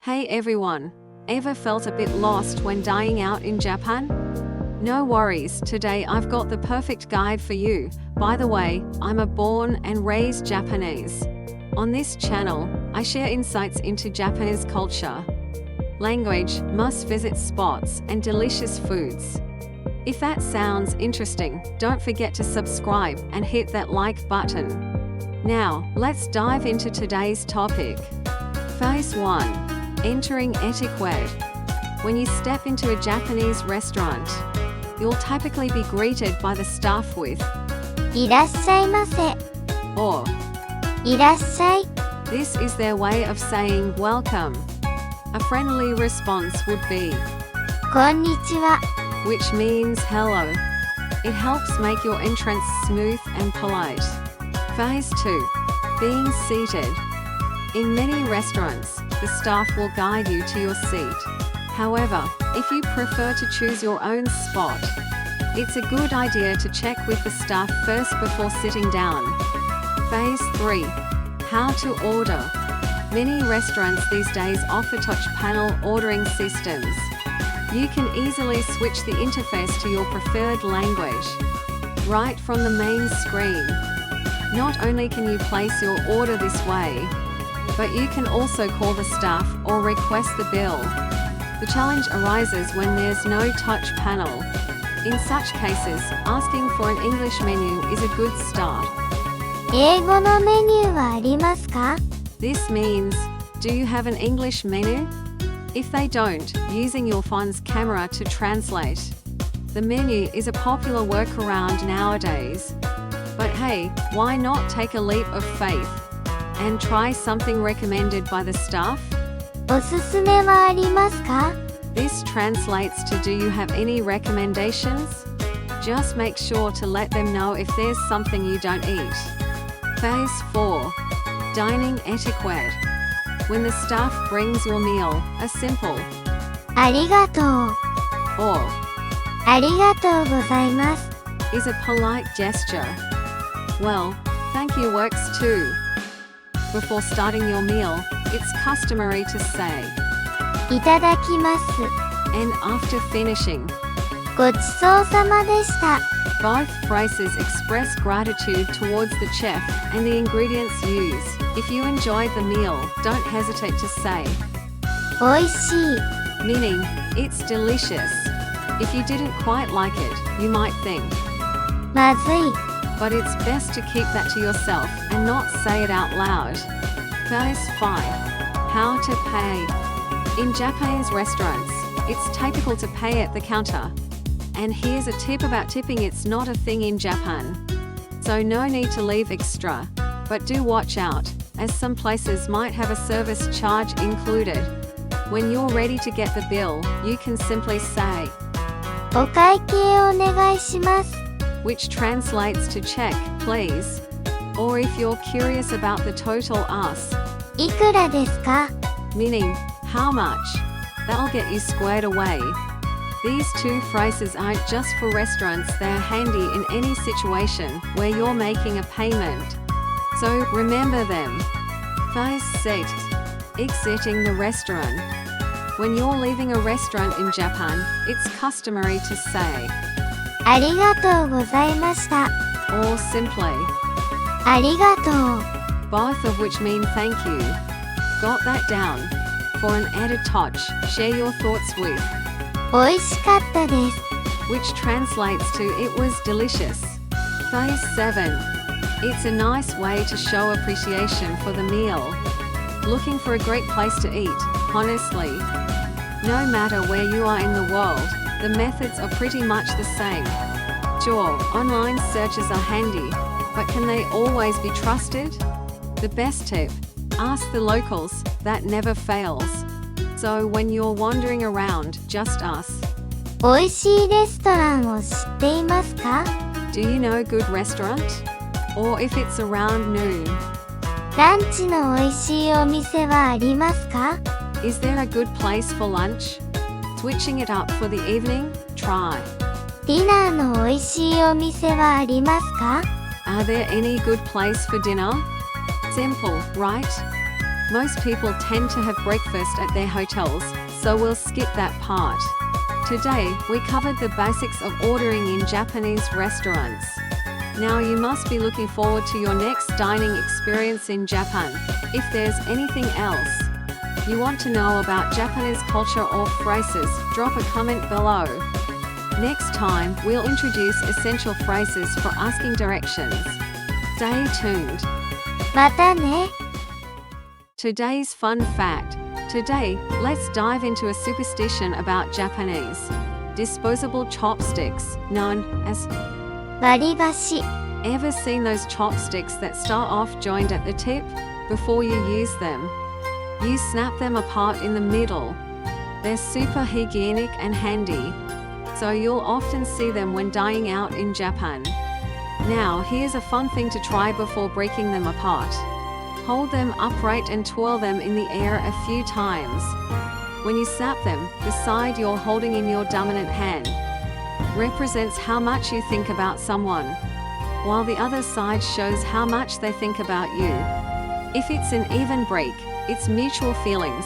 Hey everyone! Ever felt a bit lost when dining out in Japan? No worries, today I've got the perfect guide for you. By the way, I'm a born and raised Japanese. On this channel, I share insights into Japanese culture, language, must-visit spots, and delicious foods. If that sounds interesting, don't forget to subscribe and hit that like button. Now, let's dive into today's topic. Phase 1. Entering etiquette. When you step into a Japanese restaurant, you'll typically be greeted by the staff with いらっしゃいませ or いらっしゃい this is their way of saying welcome. A friendly response would be こんにちは which means hello. It helps make your entrance smooth and polite. Phase 2. Being seated. In many restaurants, the staff will guide you to your seat. However, if you prefer to choose your own spot, it's a good idea to check with the staff first before sitting down. Phase 3. How to order. Many restaurants these days offer touch panel ordering systems. You can easily switch the interface to your preferred language right from the main screen. Not only can you place your order this way, but you can also call the staff or request the bill. The challenge arises when there's no touch panel. In such cases, asking for an English menu is a good start. 英語のメニューはありますか This means, do you have an English menu? If they don't, using your phone's camera to translate. The menu is a popular workaround nowadays. But hey, why not take a leap of faith and try something recommended by the staff? おすすめはありますか This translates to do you have any recommendations? Just make sure to let them know if there's something you don't eat. Phase 4. Dining etiquette. When the staff brings your meal, a simple ありがとう or ありがとうございます is a polite gesture. Well, thank you works too. Before starting your meal, it's customary to say いただきます and after finishing. ごちそうさまでした Both phrases express gratitude towards the chef and the ingredients used. If you enjoyed the meal, don't hesitate to say おいしい meaning, it's delicious. If you didn't quite like it, you might think, まずい but it's best to keep that to yourself and not say it out loud. Phase 5. How to pay. In Japanese restaurants, it's typical to pay at the counter. And here's a tip about tipping: it's not a thing in Japan. So no need to leave extra. But do watch out, as some places might have a service charge included. When you're ready to get the bill, you can simply say, お会計お願いします which translates to check, please. Or if you're curious about the total, ask, いくらですか meaning, how much? That'll get you squared away. These two phrases aren't just for restaurants, they're handy in any situation where you're making a payment. So remember them. Phase 6. Exiting the restaurant. When you're leaving a restaurant in Japan, it's customary to say, ありがとうございました or simply, ありがとう both of which mean thank you. Got that down? For an added touch, share your thoughts with, おいしかったです which translates to it was delicious. Phase 7. It's a nice way to show appreciation for the meal. Looking for a great place to eat, honestly. No matter where you are in the world, the methods are pretty much the same. Sure, online searches are handy, but can they always be trusted? The best tip: ask the locals, that never fails. So when you're wandering around, just ask, おいしいレストランを知っていますか do you know a good restaurant? Or if it's around noon, ランチのおいしいお店はありますか is there a good place for lunch? Switching it up for the evening? Try, ディナーのおいしいお店はありますか are there any good place for dinner? Simple, right? Most people tend to have breakfast at their hotels, so we'll skip that part. Today, we covered the basics of ordering in Japanese restaurants. Now you must be looking forward to your next dining experience in Japan. If there's anything else you want to know about Japanese culture or phrases, drop a comment below. Next time, we'll introduce essential phrases for asking directions. Stay tuned. またね。 Today's fun fact. Today, let's dive into a superstition about Japanese disposable chopsticks, known as 割り箸。 Ever seen those chopsticks that start off joined at the tip? Before you use them, you snap them apart in the middle. They're super hygienic and handy, so you'll often see them when dining out in Japan. Now, here's a fun thing to try before breaking them apart. Hold them upright and twirl them in the air a few times. When you snap them, the side you're holding in your dominant hand represents how much you think about someone, while the other side shows how much they think about you. If it's an even break, it's mutual feelings.